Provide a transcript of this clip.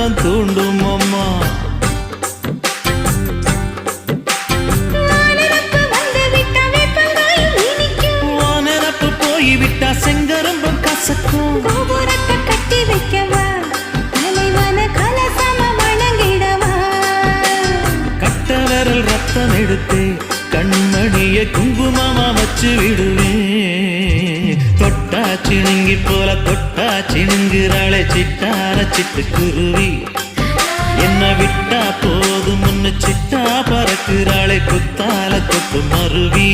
உள்ளம் தூண்டும் அம்மா. வானரப்பு போய்விட்டா செங்கரும்பம் கசக்கும். கோபுரத்தை கட்டி வைக்கவா, தலைவன கலசம வணங்கிடவா. கட்ட விரல் ரத்தம் எடுத்து கண்மணிய குங்குமமா வச்சு விடுவேன். தொட்டா சிணுங்கி போல தொட்டா சிணுங்குறாளே சிட்டார சிட்டுக்குருவி. என்ன விட்டா போதும் முன்னு சிட்டா பறக்குறாளே குத்தால கொட்டு மருவி.